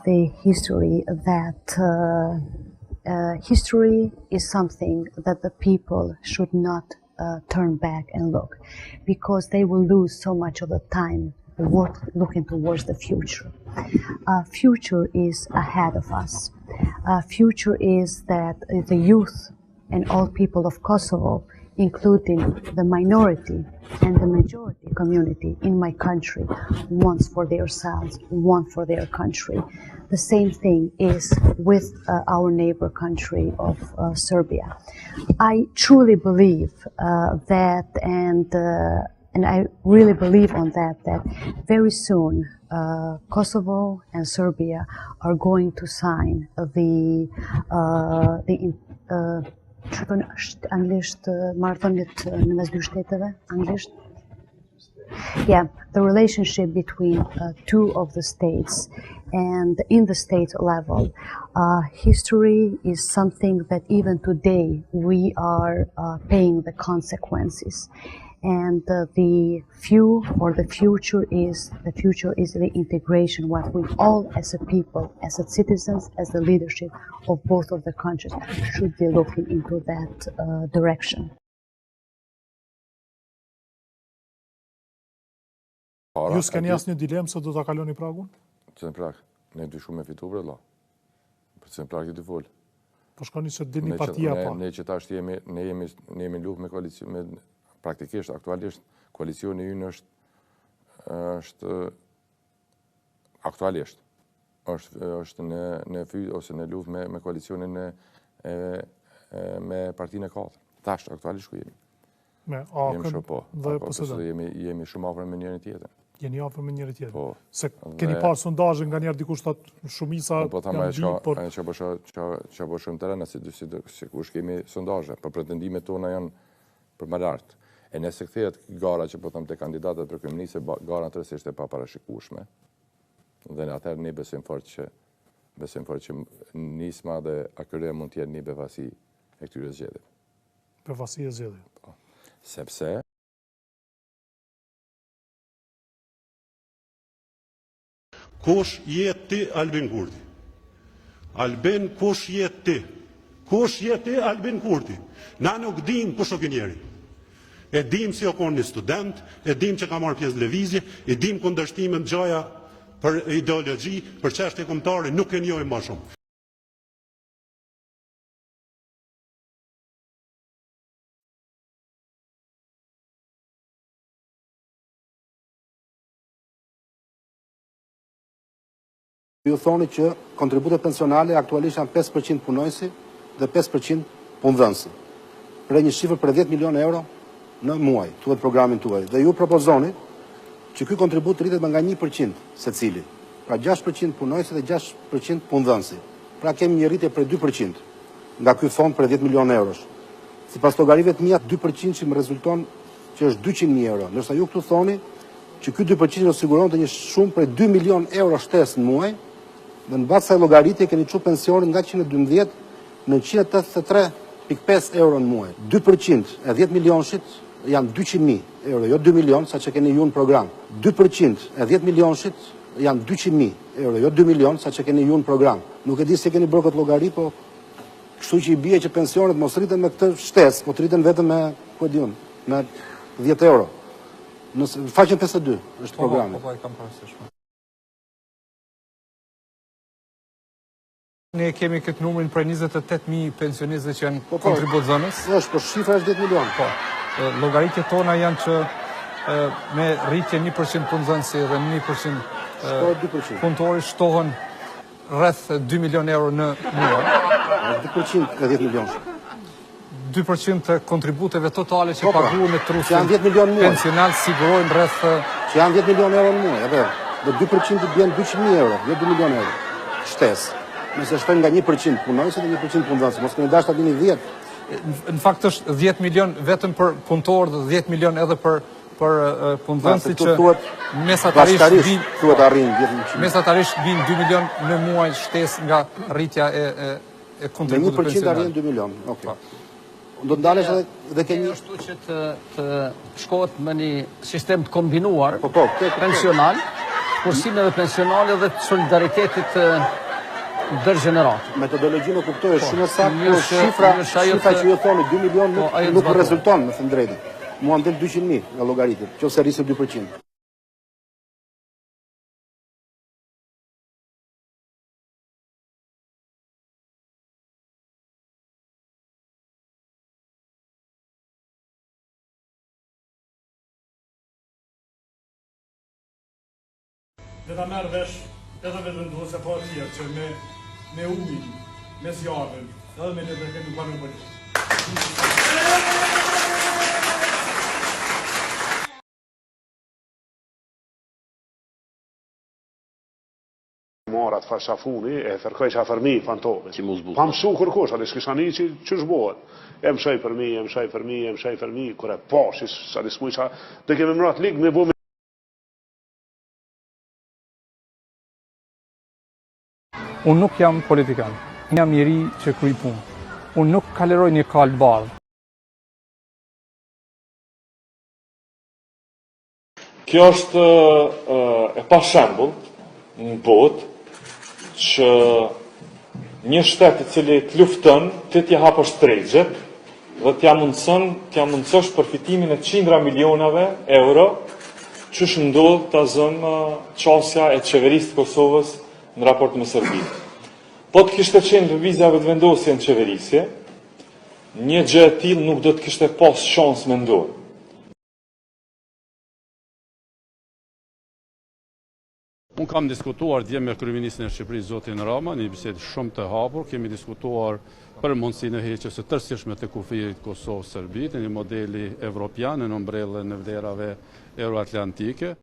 The history that history is something that the people should not turn back and look, because they will lose so much of the time looking towards the future. Future is ahead of us. Future is that the youth and all people of Kosovo, including the minority and the majority community in my country, wants for themselves, want for their country. The same thing is with our neighbor country of Serbia. I truly believe that, and I really believe on that very soon Kosovo and Serbia are going to sign the relationship between two of the states, and in the state level, history is something that even today we are paying the consequences. And the future is the integration, what we all as a people, as a citizens, as the leadership of both of the countries should be looking into that direction. Ju s'keni asnjë dilemë se do ta kaloni Pragun? Pse në Prag? Ne dyshu me fitu bre, Pse në Prag i dy fol. Po shkoni se dini partia pa. Ne që tash jemi luftë me koalicion, me praktikisht, aktualisht, koalicioni ynë është aktualisht, është në fytyrë ose në luftë me koalicionin me partinë e katër. Tash, aktualisht ku jemi. Me AKën dhe PSD. Jemi shumë afër me njëri tjetrin. Jeni afër me njëri tjetrin. Po. Se keni parë sondazhe nga njerë dikush thotë shumica janë di, por që po shumë terena si kush kemi sondazhe, por pretendimet tona janë për më lartë. E nëse kthehet gara që po them te kandidatët për kryeministë, gara tërësisht e paparashikueshme. Dhe në atëherë ne besojmë fort që nisma dhe akëria mund të jenë një befasi e këtyre zgjedhjeve. Befasi e zgjedhjeve. Po. Sepse kush je ti, Albin Kurti? Albin, kush je ti? Kush je ti, Albin Kurti? Na nuk dim kush o kënjeri. E dim si o konë një student, e dim që ka marrë pjesë lëvizje, e dim kundërshtimet gjaja për ideologji, për çështje kombëtare, nuk e njohim më shumë. Ju thoni që kontributet pensionale aktualisht janë 5% punojësi dhe 5% punëdhënësi. Për një shifër për 10 milion euro në muaj, thuhet programin tuaj. Dhe ju propozoni që ky kontribut rritet nga 1% secili. Pra 6% punojësi dhe 6% punëdhënësi. Pra kemi një rritje për 2% nga ky fond për 10 milion eurosh. Sipas llogarive të mia, 2% që më rezulton që është 200.000 euro. Ndërsa ju këtu thoni që ky 2% do siguron të një shumë për 2 milion euro shtesë në muaj, dhe në bazë kësaj llogaritje keni çu pensionin nga 112 në 183.5 euro në muaj. 2% e 10 milionshit janë 200.000 euro, jo 2 milion, sa që keni ju në program. 2% e 10 milionshit janë 200.000 euro, jo 2 milion, sa që keni ju në program. Nuk e di se keni bërë këtë llogari, po kështu që i bie që pensionet mos rriten me këtë shtesë, po të rriten vetëm me, ku e diun, me 10 euro. Në faqen 52 është programi. Po, e kam parasysh. Ne kemi këtë numrin për 28.000 pensionistë që janë kontributëzënës. Është, po shifra është 10 milion. Po. Llogaritjet tona janë që me rritje 1% punëdhënësi dhe 1% punëtori shtohen rreth 2 milion euro në muaj. 2% e 10 milion. 2% të kontributeve totale që paguhen në trusin pensional sigurojnë rreth që janë 10 milion euro në muaj, apo? Dhe 2% të bjen 200.000 euro, jo 2 milion euro. Shtesë. Nëse shtojnë nga 1% punojëse dhe 1% punëdhënëse, mos keni dashur ta dini 10. Në fakt është 10 milion vetëm për punëtor dhe 10 milion edhe për punëdhënësi që mesatarisht vijnë 2 milion në muaj shtesë nga rritja e kontributit pensional. 1% arrin 2 milion. Okej. Do të ndalesh edhe ke një ashtu që të shkohet me një sistem të kombinuar pensional kursimeve pensionale dhe të solidaritetit ndërgjenerat. Metodologjinë e kuptoj është shumë e saktë, por shifra që ju thoni 2 milionë nuk rezulton, me thënë drejtën. Mua më del 200.000 nga llogaritë, nëse rrisë 2%. Dhe ta merë vesh edhe vetëvendose pa tjerë që me ujin, me zjarën, edhe me në kemi pa në bëjtë. Marat farshafuni e fërkoj që a fërmi fantomi. Pa mësu kërkosh, atë s'kisha një që shbohet. E më shaj për mi, kër e pashis, sa di s'muj qa, dhe kemi mërat ligë me bu me... Unë nuk jam politikan, jam njeri që kryj punë. Unë nuk kaleroj një kalë bardhë. Kjo është e pa shembull në botë që një shtet i cili të lufton, ti t'ja hapësh tregjet dhe t'ja mundësosh përfitimin e qindra milionave euro që shëndodh të zëmë qasja e qeverisë të Kosovës në raport me Serbinë. Po të kishte qenë lëvizja vetëvendosje në qeverisje, një gjë e tillë nuk do të kishte pas shans me ndodhë. Unë kam diskutuar dje me kryeministrin e Shqipërisë, zotin Rama, një bisedë shumë të hapur, kemi diskutuar për mundësinë e heqjes së tërësishme të kufirit Kosovë-Serbi, në një modeli evropian në ombrellën e vlerave euroatlantike.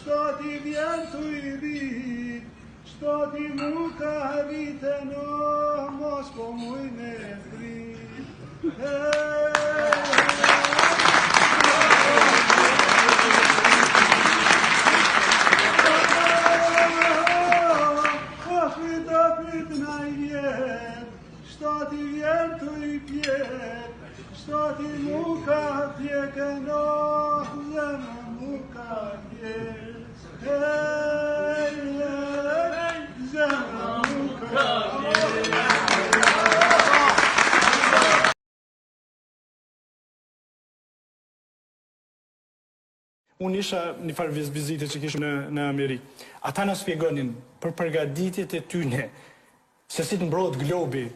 Stati vjentu i rit, stati mu ka rite no, mos po muj me drit. Aprit na i vjet, stati vjentu i pjet, stati mu ka pjeke no, zemë mu ka pjet. Unë isha një farë vizite që kishëm në Amerikë. Ata në spjegonin për përgatitjet e tyne, se si të mbrojt globi,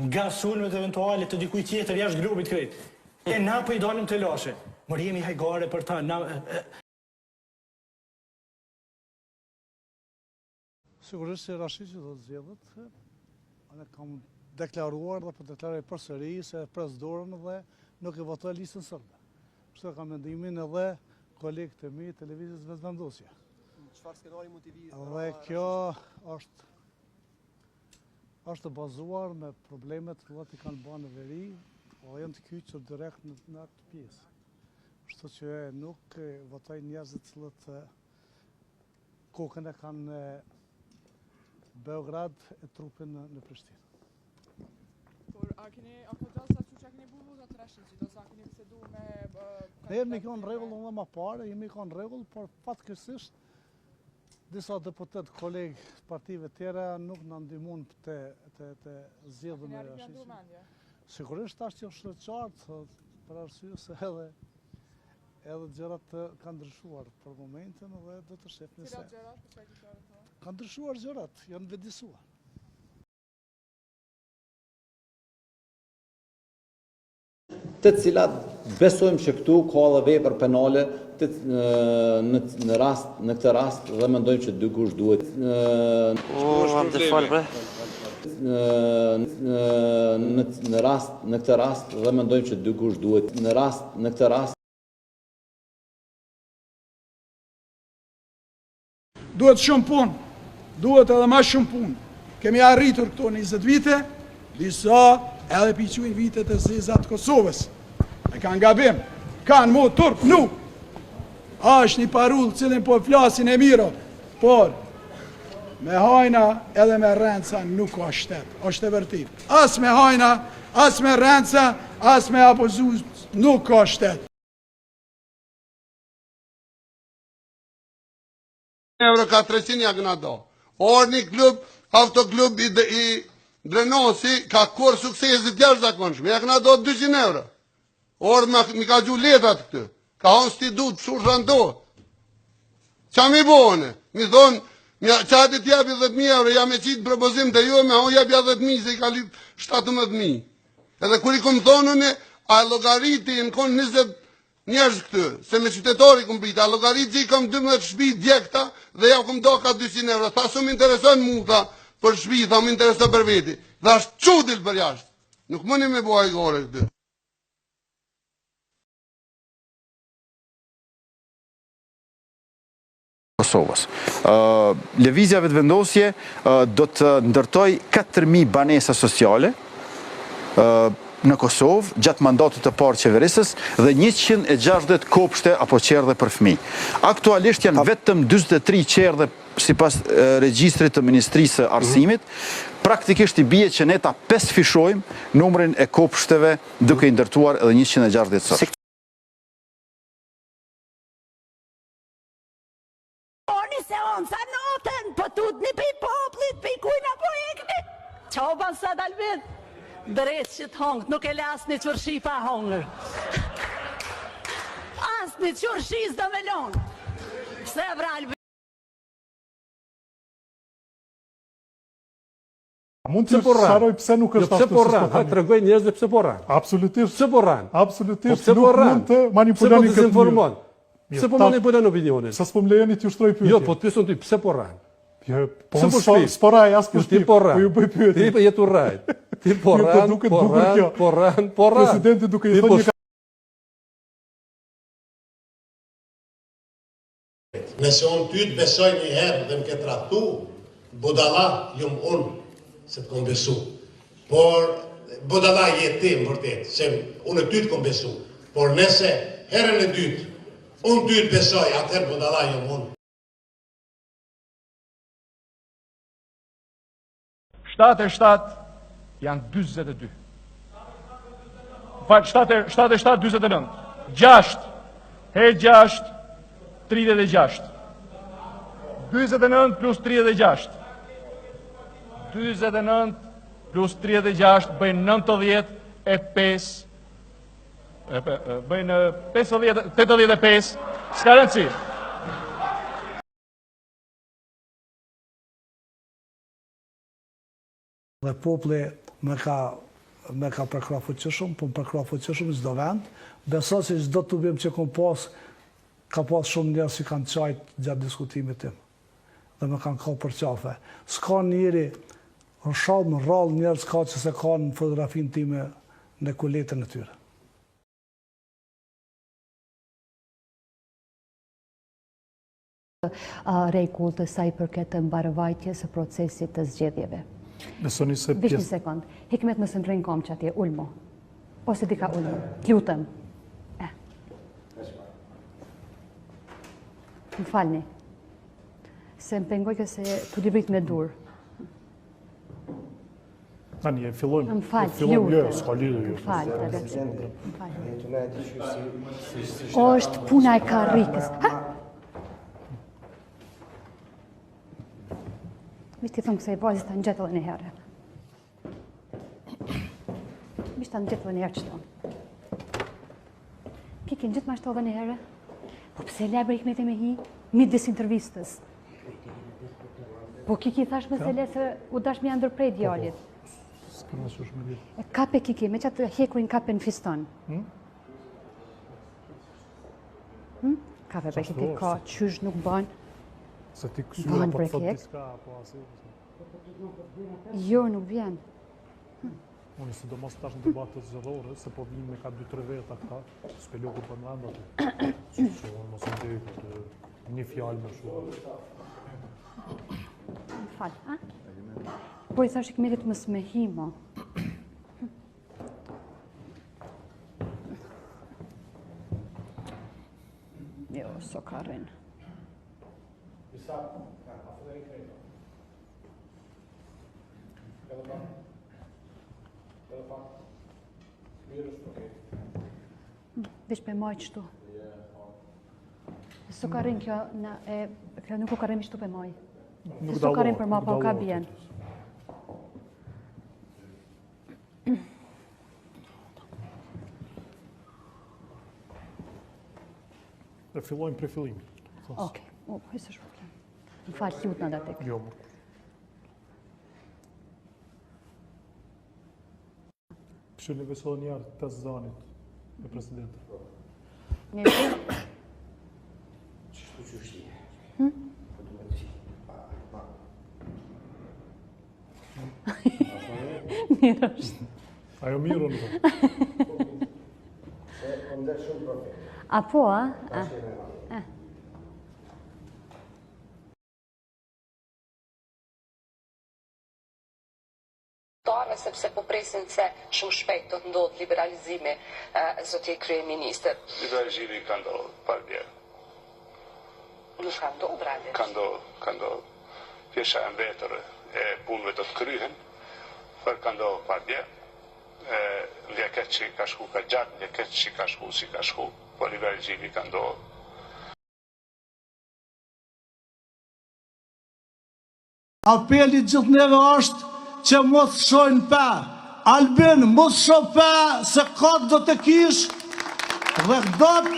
nga sulmet eventuale të dikuj tjetër jashtë globit krejt. E na po i dalim të lashe. Mërë jemi hajgare për ta. Sigurisht që Rashiqi do të zgjedhet, ne kam deklaruar dhe po deklaroj përsëri se pres dorën dhe nuk e votoj listën sërbe. Kështu ka mendimin edhe kolegët e mi televizijës vetëvendosje. Çfarë skenari mund t'i vijë? Dhe kjo është bazuar me problemet që i kanë bërë në veri, o janë të kyçur direkt në atë pjesë. Kështu që nuk votoj njerëzit cilët kokën e kanë në Beograd e trupin në Prishtinë. Por a këtë sa që keni buru do të Rashiqi, do sa keni bisedu me... Ne jemi kanë rregull edhe më parë, jemi kanë rregull, por fatkeqësisht disa deputet kolegë partive tjera nuk na ndihmon të zgjedhën me Rashiqin. Sigurisht tash që është qartë për arsye se edhe gjërat kanë ndryshuar për momentin dhe do të shihni se. Cilat gjërat? Kanë ndryshuar gjërat, janë vetëdijsuar. të cilat besojmë që këtu ka edhe vepër penale në këtë rast dhe mendojmë që dikush duhet në këtë rast dhe mendojmë që dikush duhet në këtë rast duhet shumë punë, duhet edhe ma shumë punë. Kemi arritur këto 20 vite, disa edhe piquin vitet e zezat Kosovës. E kanë gabim, kanë mu turp, nuk. A është një parull cilin po flasin e miro, por me hajna edhe me renca nuk ka shtet, është e vërtit. As me hajna, as me renca, as me apozuz nuk ka shtet. Euro ka 300 ja këna do. Or një klub, autoklub i Drenosi ka kur suksesit jashtëzakonshëm. Ja këna do 200 euro. Or mi ka gju letat këtë. Ka honë sti du të shurë rando. Qa mi bone? Mi thonë, qati t'japi 10.000 euro, ja me qitë propozim të ju, me honë japja 10.000 se i ka lyp 17.000. Edhe kur i kom thonë une, a logariti në konë 20 njerëz këtë, se me qytetori këm prita, a logarit që i kam 12 shpi djekta dhe ja këm do ka 200 euro. Tha su më intereson mu, tha, për shpi, tha më intereson për veti. Dhe ashtë qudil për jashtë. Nuk mëni me bua i gore këtë. Kosovës. Lëvizja vetëvendosje do të ndërtoj 4.000 banesa sociale në Kosovë, gjatë mandatit të parë qeverisës dhe 160 kopshte apo qerdhe për fëmijë. Aktualisht janë vetëm 43 qerdhe sipas regjistrit të Ministrisë së Arsimit. Praktikisht i bie që ne ta pesfishojmë numrin e kopshteve duke i ndërtuar edhe 160 sot. Oni se onë sa notën, po tut një pi poplit, pi kujna po ekni. Qoban sa dalbit, drejt që të hongët, nuk e le asë një qërshi pa hongër. Asë një qërshi s'do me lonë. Se vralbi. Mund të sharoj pse nuk është ashtu. Pse po rran? Ha tregoj njerëzve pse po rran. Absolutisht. Pse po rran? Absolutisht nuk mund të manipuloni këtë mënyrë. Pse po manipulon opinionin? Sa s'po më lejoni t'ju shtroj pyetje. Jo, po të pyesën ty pse po rran? Po s'po raj as për shtëpi. Po ju bëj pyetje. Ti jetu raj. Ti po rran. Presidenti duke i thënë Nëse unë ty të besoj një herë dhe më ke trahtu, budala jumë unë se të kom besu. Por budala jetë ti më vërtet, se unë ty të kom besu. Por nëse herën e dytë, unë ty të besoj, atëherë budala jumë unë. 7 janë 22. Fal, 7 29. 6 6 36. 29 plus 36. 29 plus 36 bëjnë 95. Bëjnë 85. S'ka rëndësi. Dhe popli me ka përkrafuqëshëm, po më përkrafuqëshëm çdo vend. Besoj se çdo të bim që ka pas shumë njerëz që kanë qajt gjatë diskutimit tim. Dhe me kanë kohë për qafe. S'ka njëri, në rrallë njerëz ka që se ka në fotografin time në kuletën e tyre. Rregull të saj përket të mbarëvajtjes së procesit të zgjedhjeve. Besoni se Vish një sekund. Hikmet mësë në rrinë kom që atje, ulmo. Po se di ka ulmo. T'lutëm. Më falni. Se më pengoj këse të livrit me dur. Tani, e fillojmë. Më falë, t'lutëm. S'ka lidhje ju. Më falë. Është puna e karrikës. Ha? Mishtë i thëmë kësa i bazis të në gjithë dhe një herë. Mishtë të në gjithë dhe një herë që tonë. Kiki në gjithë ma shtë dhe një herë. Po pëse le bërë Hikmeti me hi? Midis intervistës. Po Kiki thash me se le se u dash me janë ndërprej djallit. S'këmë në shush me ditë. Kape Kiki, me që të hekurin kape në fiston. Kafe breket i ka qysh nuk bën. Se ti kësyra po të thot diska, po asi. Jo, nuk vjen. Unë sidomos tash në debatët zgjedhore, se po vinë me ka 2-3 veta këta, s'peloku për në vendat. Që mos më dejtë një fjalë më shumë. Falë, a? Po i thash i këmirit më smehimo. Jo, so ka rrinë. Vesh për moj qëtu. So ka rrinë kjo, kjo nuk u ka rrinë qëtu për moj. So ka rrinë për ma, po ka bjen. E fillojmë për fillim. Oke, hysë është problem. Më falë, ljut në datek. Jo, më. Kështu një besohë njerë 5 zanit e presidentë. Një të? Qështu që është një? Mirë është. Ajo mirë në të? A po, a? Sepse po presin se shumë shpejt do të ndodhë liberalizimi, zotje kryeministër. Liberalizimi ka ndodhë, pardje. Nuk ka ndodhë, brale? Ka ndodhë. Pjesha e mbetër e punëve do të kryhen, për ka ndodhë, pardje. Leket që ka shku ka gjatë, leket që ka shku si ka shku, po liberalizimi ka ndodhë. Apeli gjithë neve është që mos shojnë pa. Albin, mos shoj pa, se këtë do të kish, dhe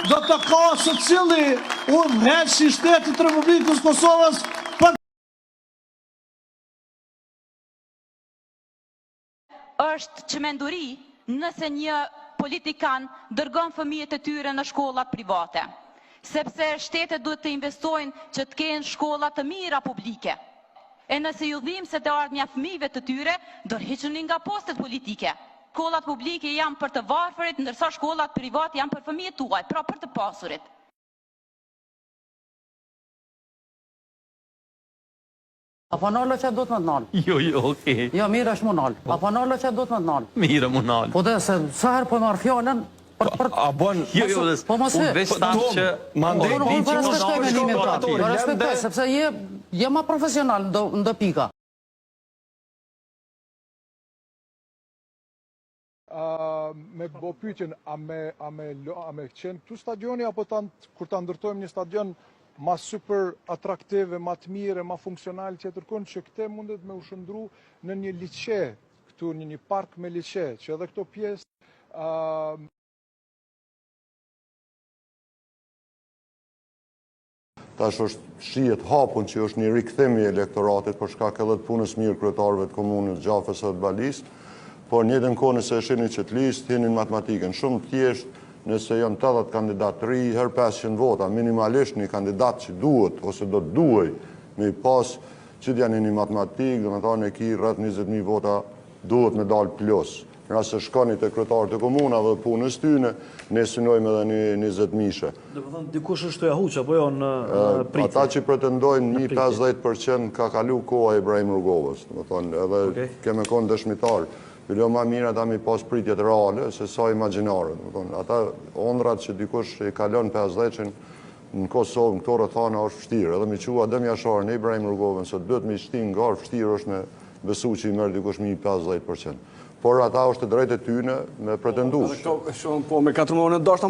do të ka se cili udhëheqës i shtetit Republikës Kosovës për... është që menduri nëse një politikan dërgon fëmijët e tyre në shkollat private, sepse shtetet duhet të investojnë që të kenë shkollat të mira publike. E nëse ju dhim se të ardhmja fëmijëve të tyre, dorëhiquni nga postet politike. Shkollat publike janë për të varfërit, ndërsa shkollat private janë për fëmijët tuaj, pra për të pasurit. Apo nalë që do të më të nalë? Jo, okej. Jo, mirë është më nalë. Apo nalë që do të më të nalë? Mirë më nalë. Po dhe se sëherë po marë fjallën, a bon, jo, po mos unë veç tamë që mandej unë që respektoj mendimin të ati, respektoj, sepse je ma profesional në do pika. Me bo pyetjen, a me qenë këtu stadioni, apo kur ta ndërtojmë një stadion ma super atraktive, ma të mire, ma funksional që tërkon që këte mundet me u shëndru në një liqe, këtu një park me liqe, që edhe këto pjesë Tash është shihet hapun që është një rikthimi i elektoratit për shkak edhe të punës mirë kryetarëve të komunës Gjafës së Balisë, por një njëjtën kohë nëse shihni që të listë hinin matematikën shumë thjesht, nëse janë 80 kandidatë të ri, her 500 vota, minimalisht një kandidat që duhet ose do të duhej me i pas që të janë një matematikë, domethënë e ki rreth 20.000 vota duhet me dalë plus. Nëra se shkoni të kryetarët e komunave dhe punës tyne, ne synojmë edhe një 20.000. Dhe më thënë, dikush është të jahuq, apo jo në pritje? Ata që pretendojnë 50% ka kalu koha Ibrahim Rrugovës. Dhe më thënë, edhe keme konë dëshmitar. Bilo ma mirë ata mi pas pritjet reale, se sa imaginare. Dhe më thënë, ata ondrat që dikush i kalon 50% në Kosovë, në këto rëthana është fështirë. Edhe mi qua Adem Jasharë në Ibrahim Rrugovën, se duhet mi shtin nga fështirë është me besu që i mërë dikush 50%. Por ata është të drejtë e tyne me pretendush. Po me 4 muaj në dashta